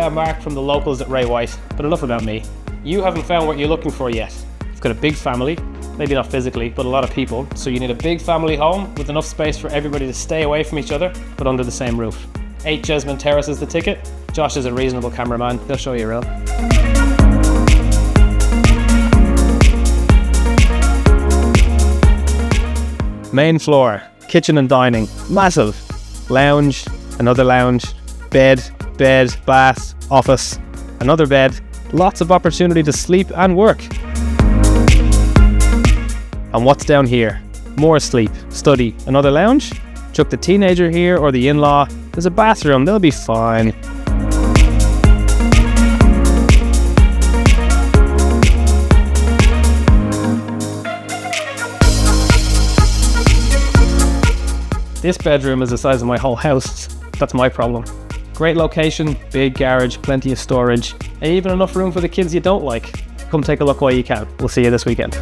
5-star mark from the locals at Ray White, but enough about me. You haven't found what you're looking for yet. You've got a big family, maybe not physically, but a lot of people, so you need a big family home with enough space for everybody to stay away from each other, but under the same roof. 8 Jesmond Terrace is the ticket. Josh is a reasonable cameraman, he'll show you around. Main floor, kitchen and dining, massive. Lounge, another lounge, bed, bath, office, another bed. Lots of opportunity to sleep and work. And what's down here? More sleep, study, another lounge. Chuck the teenager here or the in-law. There's a bathroom, they'll be fine. This bedroom is the size of my whole house. That's my problem. Great location, big garage, plenty of storage, and even enough room for the kids you don't like. Come take a look while you can. We'll see you this weekend.